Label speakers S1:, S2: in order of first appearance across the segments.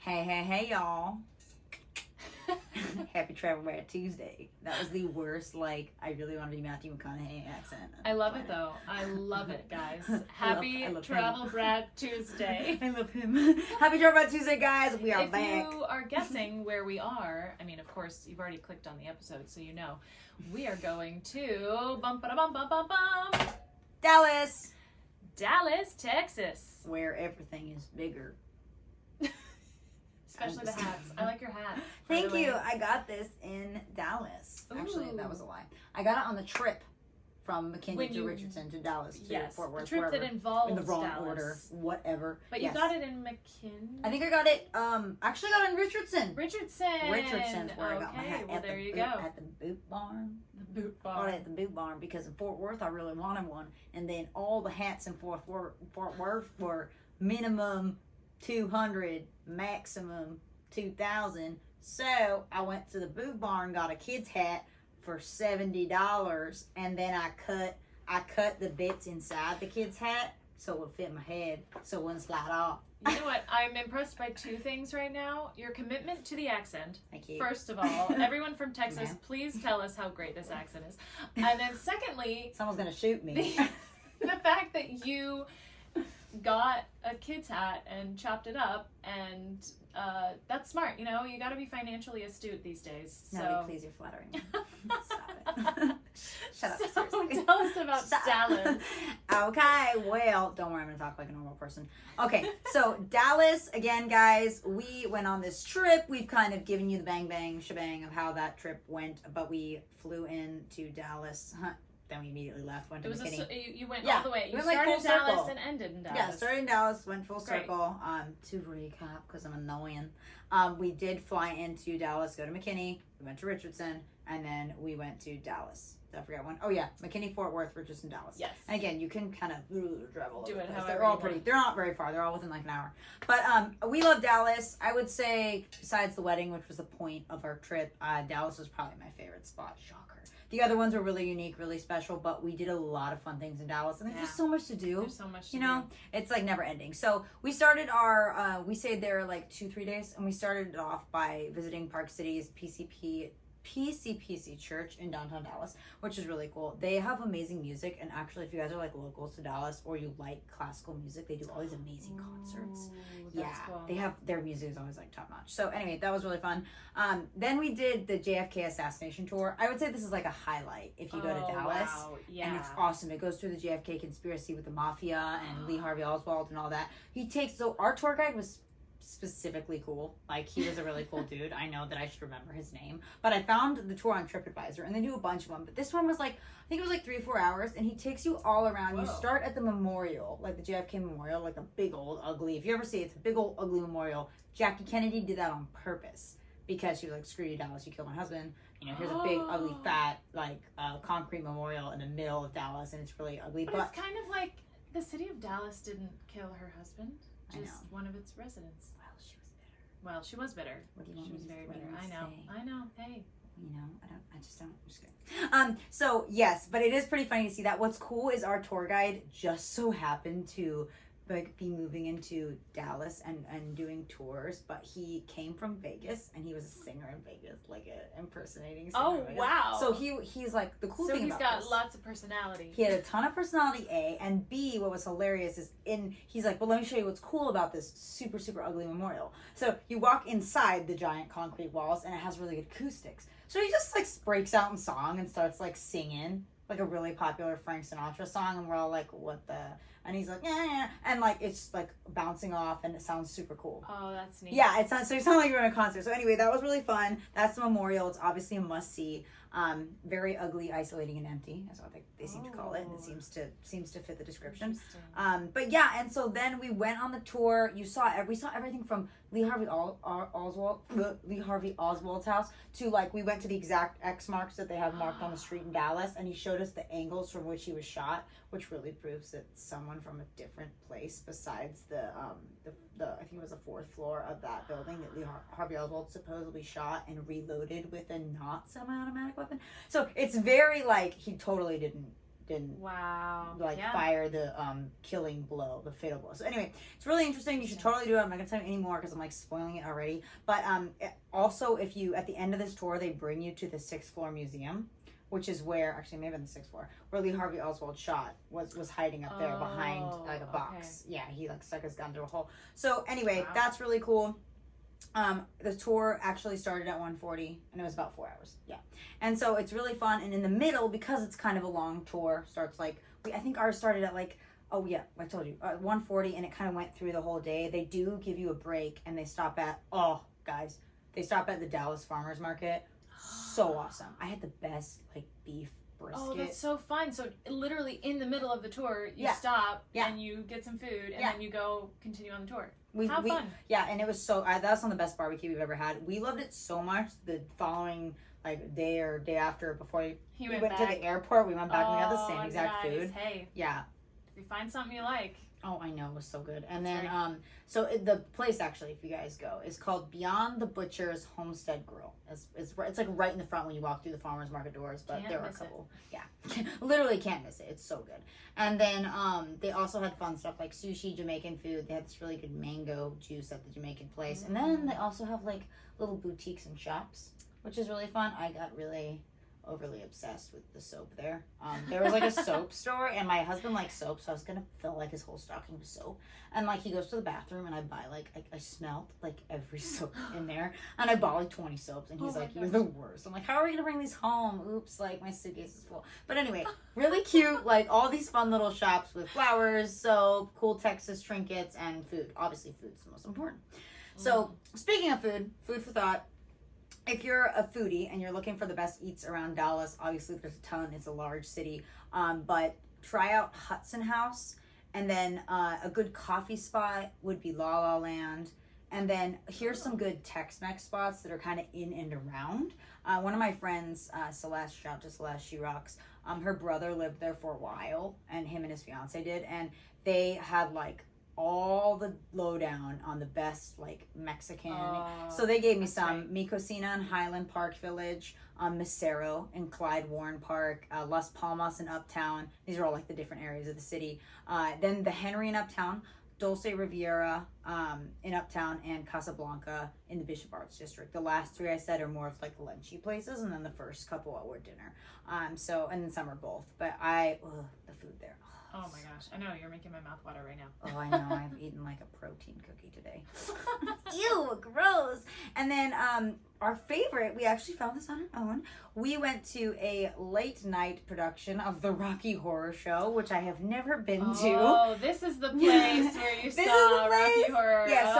S1: Hey, y'all. Happy Travel Bad Tuesday. That was the worst, I really want to be Matthew McConaughey accent.
S2: I love it, though. I love it, guys. Happy Travel Bad Tuesday.
S1: I love him. Happy Travel Bad Tuesday, guys. We are back.
S2: If you are guessing where we are, I mean, of course, you've already clicked on the episode, so you know. We are going to
S1: Dallas,
S2: Texas.
S1: where everything is bigger.
S2: Especially the hats. I like your hat.
S1: Thank you. I got this in Dallas.
S2: Ooh.
S1: Actually, that was a lie. I got it on the trip from McKinney to Richardson to Dallas to Fort Worth.
S2: The trip
S1: wherever.
S2: that involved
S1: in the wrong
S2: Dallas.
S1: order, whatever.
S2: But you got it in McKinney?
S1: I think I got it, actually got it in Richardson.
S2: Richardson's
S1: where I got my hat.
S2: Well, there you go.
S1: At the boot barn.
S2: The boot barn.
S1: I got it at the boot barn because in Fort Worth I really wanted one. And then all the hats in Fort Worth were minimum 200, maximum 2,000. So I went to the boot barn, got a kid's hat for $70, and then I cut the bits inside the kid's hat so it would fit my head, so it wouldn't slide off.
S2: You know what? I'm impressed by two things right now. Your commitment to the accent.
S1: Thank you.
S2: First of all, everyone from Texas, please tell us how great this accent is. And then secondly,
S1: someone's gonna shoot me.
S2: The fact that you got a kid's hat and chopped it up, and that's smart. You know, you got to be financially astute these days.
S1: No, please, you're flattering me. Stop it. Shut up.
S2: So
S1: seriously.
S2: tell us about Dallas.
S1: Okay, well, don't worry, I'm gonna talk like a normal person. Okay, so Dallas, again, guys, we went on this trip. We've kind of given you the bang bang shebang of how that trip went, but we flew into Dallas. Then we immediately left, went to McKinney.
S2: You went all the way. You
S1: went
S2: started in Dallas
S1: circle.
S2: and ended in Dallas.
S1: Yeah, started in Dallas, went full
S2: Great.
S1: circle. To recap, because I'm annoying, we did fly into Dallas, go to McKinney, we went to Richardson, and then we went to Dallas. Did I forget one? Oh yeah, McKinney, Fort Worth, Richardson, Dallas.
S2: Yes.
S1: And again, you can kind of travel.
S2: Do it however
S1: They're all
S2: you
S1: pretty.
S2: want.
S1: They're not very far. They're all within like an hour. But we love Dallas. I would say, besides the wedding, which was the point of our trip, Dallas was probably my favorite spot. Shocker. The other ones were really unique, really special, but we did a lot of fun things in Dallas, and there's just so much to do.
S2: There's so much to
S1: do. It's like never ending. So we started our, we stayed there like 2-3 days, and we started off by visiting Park City's PCPC Church in downtown Dallas, which is really cool. They have amazing music, and actually, if you guys are like locals to Dallas or you like classical music, they do all these amazing concerts.
S2: Cool.
S1: They have, their music is always like top notch. So anyway, that was really fun. Then we did the JFK assassination tour. I would say this is like a highlight if you go to Dallas.
S2: Wow. Yeah.
S1: And it's awesome. It goes through the JFK conspiracy with the mafia and Lee Harvey Oswald and all that. So our tour guide was specifically cool. Like, he was a really cool dude. I know that I should remember his name, but I found the tour on TripAdvisor, and they do a bunch of them, but this one was like, I think it was like 3 or 4 hours, and he takes you all around. Whoa. You start at the memorial, like the JFK memorial, like a big old ugly, if you ever see it, it's a big old ugly memorial. Jackie Kennedy did that on purpose because she was like, screw you, Dallas, you killed my husband. You know, here's a big ugly fat like concrete memorial in the middle of Dallas, and it's really ugly.
S2: But it's kind of like the city of Dallas didn't kill her husband, just one of its residents. Well, she was bitter.
S1: What do you want
S2: she
S1: me
S2: was
S1: to
S2: very
S1: what do
S2: bitter.
S1: you want me to
S2: I know. Hey.
S1: You know, I'm just kidding. So yes, but it is pretty funny to see that. What's cool is our tour guide just so happened to like be moving into Dallas and doing tours, but he came from Vegas and he was a singer in Vegas, like a impersonating singer.
S2: Oh, wow.
S1: So he's like the cool thing about
S2: he's got
S1: this.
S2: lots of personality.
S1: He had a ton of personality, A, and B, what was hilarious is he's like, well, let me show you what's cool about this super, super ugly memorial. So you walk inside the giant concrete walls and it has really good acoustics. So he just like breaks out in song and starts like singing like a really popular Frank Sinatra song, and we're all like, what the? And he's like, yeah, and like it's like bouncing off, and it sounds super cool.
S2: Oh, that's neat.
S1: Yeah, it sounds like you're in a concert. So anyway, that was really fun. That's the memorial. It's obviously a must see. Very ugly, isolating, and empty. That's what they seem to call it. And it seems to fit the description. But yeah, and so then we went on the tour. We saw everything from Lee Harvey Oswald's house to like we went to the exact X marks that they have marked on the street in Dallas, and he showed us the angles from which he was shot, which really proves that someone from a different place besides the I think it was the 4th floor of that building that Lee Harvey Oswald supposedly shot and reloaded with a not semi-automatic weapon. So it's very like he totally didn't didn't
S2: Wow.
S1: fire the killing blow, the fatal blow. So anyway, it's really interesting. You should totally do it. I'm not gonna tell you anymore because I'm like spoiling it already. But also, if you at the end of this tour, they bring you to the 6th floor museum, which is where, actually maybe on the 6th floor, where Lee Harvey Oswald shot was hiding up there behind like a box. Okay. Yeah, he like stuck his gun through a hole. So anyway, that's really cool. The tour actually started at 1:40 and it was about 4 hours. Yeah. And so it's really fun. And in the middle, because it's kind of a long tour, starts like, I think ours started at like, oh yeah, I told you, 1:40, and it kind of went through the whole day. They do give you a break and they stop at, they stop at the Dallas Farmers Market. So awesome. I had the best like beef brisket.
S2: Oh, that's so fun. So literally in the middle of the tour, you stop and you get some food and then you go continue on the tour. How fun.
S1: Yeah, and it was so, that's one of the best barbecue we've ever had. We loved it so much. The following like day or day after, before we went to the airport, we went back and we got the same exact food.
S2: Hey.
S1: Yeah.
S2: If you find something you like.
S1: Oh, I know, it was so good. And then, the place actually, if you guys go, is called Beyond the Butcher's Homestead Grill. It's like right in the front when you walk through the farmer's market doors, but there are a couple. Yeah, literally can't miss it. It's so good. And then they also had fun stuff like sushi, Jamaican food. They had this really good mango juice at the Jamaican place. And then they also have like little boutiques and shops, which is really fun. I got really overly obsessed with the soap there. There was like a soap store, and my husband likes soap, so I was gonna fill like his whole stocking with soap. And like he goes to the bathroom, and I buy like I smelled like every soap in there, and I bought like 20 soaps, and he's like, "You're the worst." I'm like, "How are we gonna bring these home? Oops, like my suitcase is full." But anyway, really cute, like all these fun little shops with flowers, soap, cool Texas trinkets, and food. Obviously, food's the most important. So speaking of food for thought. If you're a foodie and you're looking for the best eats around Dallas, obviously there's a ton. It's a large city. But try out Hudson House. And then a good coffee spot would be La La Land. And then here's some good Tex-Mex spots that are kind of in and around. One of my friends, Celeste, shout out to Celeste, she rocks. Her brother lived there for a while, and him and his fiance did. And they had like all the lowdown on the best like Mexican. So they gave me some Mi Cocina in Highland Park Village, Macero in Clyde Warren Park, Las Palmas in Uptown. These are all like the different areas of the city. Then the Henry in Uptown, Dulce Riviera in Uptown, and Casablanca in the Bishop Arts District. The last three I said are more of like lunchy places, and then the first couple were dinner. And then some are both. But the food there.
S2: Oh my gosh, I know, you're making my mouth water right now.
S1: Oh, I know, I've eaten like a protein cookie today. Ew, gross. And then our favorite, we actually found this on our own. We went to a late night production of the Rocky Horror Show, which I have never been to.
S2: Oh, this is the place where you saw Rocky Horror.
S1: Yeah, so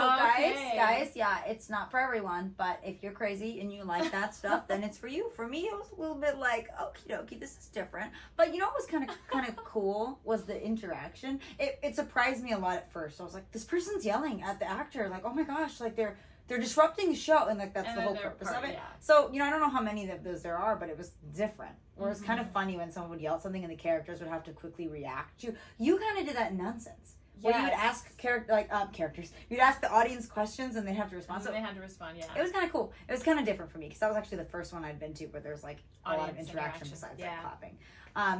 S1: guys, yeah, it's not for everyone, but if you're crazy and you like that stuff, then it's for you. For me, it was a little bit like, okie dokie, this is different. But you know what was kind of cool was the interaction. It surprised me a lot at first. So I was like, this person's yelling at the actor, like, oh my gosh, like they're disrupting the show, and like that's the whole purpose of it. Yeah. So, I don't know how many of those there are, but it was different. Or it was kind of funny when someone would yell at something and the characters would have to quickly react to. You kind of did that nonsense. Where you would ask characters. You'd ask the audience questions and they'd have to respond.
S2: So they had to respond, yeah.
S1: It was kind of cool. It was kind of different for me because that was actually the first one I'd been to where there was like a lot of interaction besides like clapping.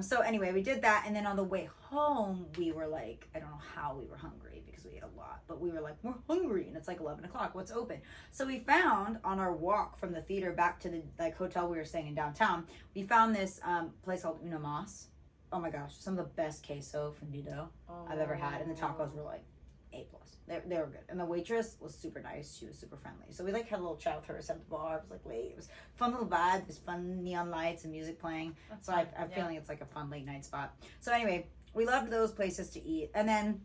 S1: So anyway, we did that, and then on the way home, we were like, I don't know how we were hungry because we ate a lot, but we were like, we're hungry, and it's like 11 o'clock. What's open? So we found on our walk from the theater back to the like hotel we were staying in downtown, we found this place called Una Mas. Oh my gosh, some of the best queso fundido I've ever had, and the tacos were like A+. They were good, and the waitress was super nice. She was super friendly. So we like had a little chat with her at the bar. It was like late. It was a fun little vibe. There's fun neon lights and music playing. That's so I'm feeling it's like a fun late night spot. So anyway, we loved those places to eat, and then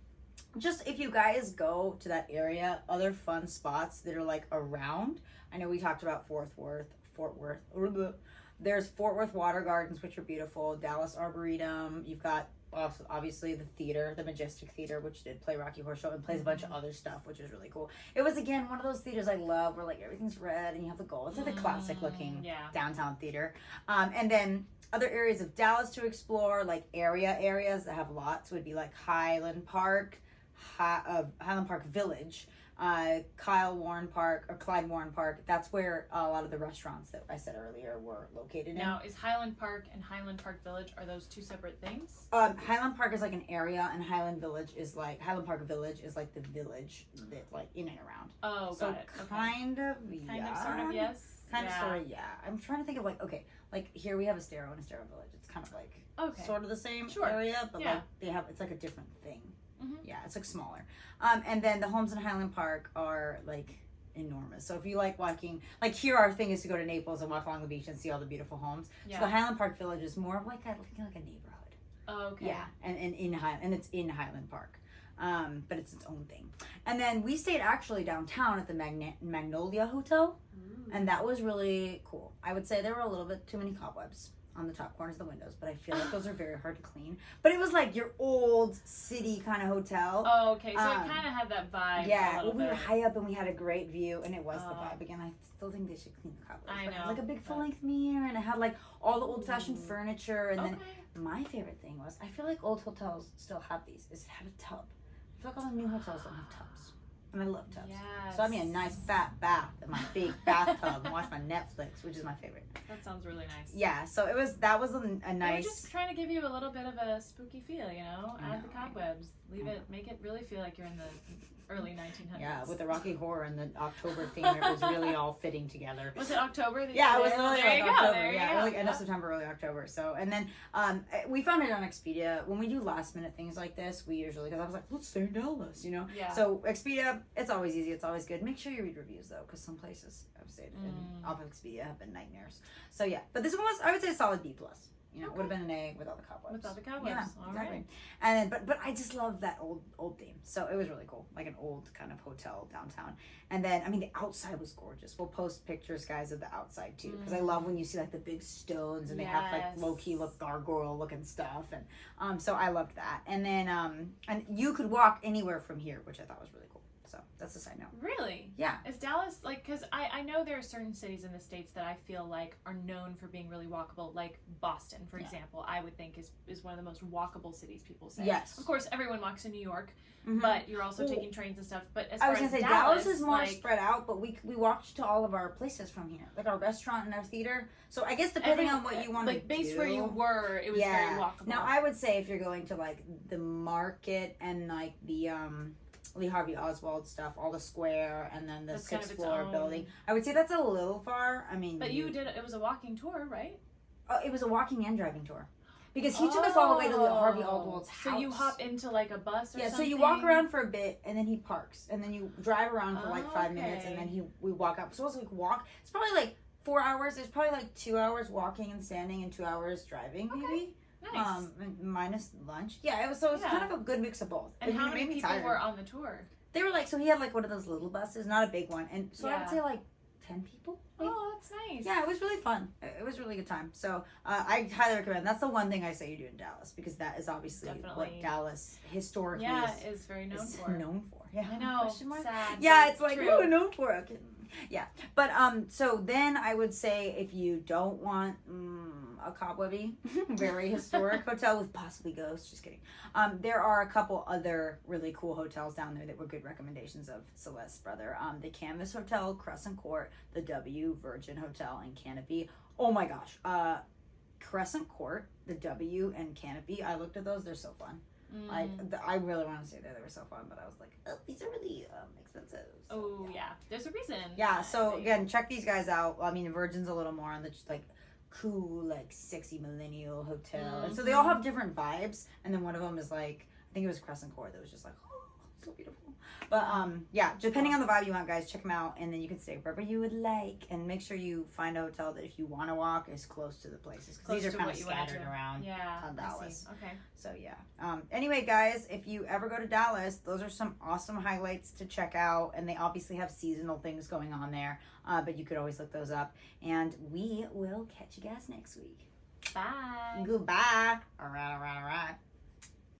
S1: just if you guys go to that area, other fun spots that are like around. I know we talked about Fort Worth. There's Fort Worth Water Gardens, which are beautiful. Dallas Arboretum. You've got obviously the theater, the Majestic Theater, which did play Rocky Horror Show and plays a bunch of other stuff, which is really cool. It was, again, one of those theaters I love where like everything's red and you have the gold. It's like the classic looking downtown theater. And then other areas of Dallas to explore, like areas that have lots would be like Highland Park Village. Clyde Warren Park. That's where a lot of the restaurants that I said earlier were located
S2: Now, is Highland Park and Highland Park Village, are those two separate things?
S1: Highland Park is like an area, and Highland Park Village is like the village that like in and around.
S2: Oh,
S1: So
S2: got it. Okay.
S1: kind of,
S2: Sort of, yes.
S1: Kind of, sort of, yeah. I'm trying to think of like, okay, like here we have Estero and Estero Village. It's kind of like sort of the same area, but like it's like a different thing.
S2: Mm-hmm.
S1: Yeah, it's like smaller. And then the homes in Highland Park are like enormous. So if you like walking, like here our thing is to go to Naples and walk along the beach and see all the beautiful homes.
S2: Yeah.
S1: So the Highland Park Village is more of like a neighborhood.
S2: Oh, okay.
S1: Yeah, and it's in Highland Park. But it's its own thing. And then we stayed actually downtown at the Magnolia Hotel.
S2: Ooh.
S1: And that was really cool. I would say there were a little bit too many cobwebs on the top corners of the windows, but I feel like those are very hard to clean. But it was like your old city kind of hotel.
S2: Oh, okay. So it kind of had that vibe.
S1: Yeah,
S2: a little
S1: we were
S2: bit.
S1: high up and we had a great view, and it was the vibe. Again, I still think they should clean the cobwebs.
S2: I
S1: But it
S2: know,
S1: had like a big full-length mirror, and it had like all the old-fashioned
S2: Ooh.
S1: furniture. And then
S2: Okay.
S1: my favorite thing was, I feel like old hotels still have these, is it had a tub. I feel like all the new hotels don't have tubs. And I love tubs.
S2: Yes.
S1: So I mean a nice fat bath in my big bathtub and watch my Netflix, which is my favorite.
S2: That sounds really nice.
S1: Yeah, so that was a
S2: They
S1: nice.
S2: were just trying to give you a little bit of a spooky feel, you know?
S1: I
S2: Add the
S1: know.
S2: cobwebs. Make it really feel like you're in the early 1900s.
S1: Yeah, with the Rocky Horror and the October theme, it was really all fitting together.
S2: Was it October? That
S1: Yeah,
S2: you
S1: it was
S2: were there?
S1: literally
S2: There
S1: like
S2: you go,
S1: October.
S2: there you
S1: Yeah, it
S2: go.
S1: was like end of September, early October. So, and then we found it on Expedia. When we do last minute things like this, we usually, because I was like, let's stay in Dallas, you know?
S2: Yeah.
S1: So Expedia, it's always easy. It's always good. Make sure you read reviews though, because some places I've stayed in off of Expedia have been nightmares. So yeah, but this one was, I would say, a solid B plus. You know, it would have been an A with all the cobwebs.
S2: With all the cobwebs.
S1: Yeah,
S2: All
S1: exactly.
S2: right.
S1: And then, but I just love that old theme. So it was really cool, like an old kind of hotel downtown. And then, I mean, the outside was gorgeous. We'll post pictures, guys, of the outside too, because I love when you see like the big stones and they have like low key look gargoyle looking stuff, and so I loved that. And then, and you could walk anywhere from here, which I thought was really cool. So that's a side note.
S2: Really?
S1: Yeah.
S2: Is Dallas, like, because I know there are certain cities in the States that I feel like are known for being really walkable, like Boston, for example, I would think is one of the most walkable cities, people say.
S1: Yes.
S2: Of course, everyone walks in New York,
S1: Mhm.
S2: but you're also taking trains and stuff. But as
S1: I
S2: far
S1: was
S2: as
S1: gonna say
S2: Dallas
S1: is more
S2: like,
S1: spread out, but we walked to all of our places from here, like our restaurant and our theater. So I guess depending on what you want to do,
S2: like based where you were, it was very walkable.
S1: Now I would say if you're going to like the market and like the Lee Harvey Oswald stuff, all the square, and then the
S2: That's kind of
S1: sixth
S2: its
S1: floor
S2: own.
S1: building, I would say that's a little far. I mean,
S2: But you did it was a walking tour, right?
S1: it was a walking and driving tour. Because he took us all the way to Lee Harvey Oswald's house.
S2: So you hop into like a bus or
S1: Yeah,
S2: something?
S1: so you walk around for a bit, and then he parks, and then you drive around for like 5 minutes, and
S2: Okay.
S1: then we walk up. So it's like walk. It's probably like 4 hours. There's probably like 2 hours walking and standing, and 2 hours driving, maybe.
S2: Nice.
S1: Minus lunch. Yeah, it was kind of a good mix of both.
S2: And
S1: It
S2: how
S1: made
S2: many
S1: me
S2: people
S1: tired.
S2: were on the tour?
S1: They were like, so he had like one of those little buses, not a big one, and so I would
S2: Yeah.
S1: say like 10 people. Maybe.
S2: Oh, that's nice.
S1: Yeah, it was really fun. It was a really good time. So I highly recommend. That's the one thing I say you do in Dallas, because that is obviously
S2: Definitely.
S1: what Dallas historically
S2: is very known
S1: is
S2: for.
S1: known for. Yeah,
S2: I know.
S1: question mark?
S2: Sad.
S1: Yeah,
S2: but
S1: it's like,
S2: true.
S1: oh, known for it. Okay. Yeah, but so then I would say if you don't want a cobwebby, very historic hotel with possibly ghosts, just kidding. There are a couple other really cool hotels down there that were good recommendations of Celeste's brother. The Canvas Hotel, Crescent Court, the W, Virgin Hotel, and Canopy. Oh my gosh, Crescent Court, the W, and Canopy. I looked at those; they're so fun. Like I really want to stay there. They were so fun, but I was like, oh, these are really expensive. So,
S2: Oh yeah, there's a reason.
S1: Yeah. So again, check these guys out. I mean, Virgin's a little more on the just like cool, like sexy millennial hotel, and so they all have different vibes. And then one of them is like, I think it was Crescent Court that was just like, oh, so beautiful. But yeah, depending on the vibe you want, guys, check them out, and then you can stay wherever you would like, and make sure you find a hotel that if you want to walk is close to the places, because these are kind of scattered around.
S2: Yeah,
S1: Dallas.
S2: Okay.
S1: So yeah. Anyway, guys, if you ever go to Dallas, those are some awesome highlights to check out, and they obviously have seasonal things going on there. But you could always look those up, and we will catch you guys next week.
S2: Bye.
S1: Goodbye. All right.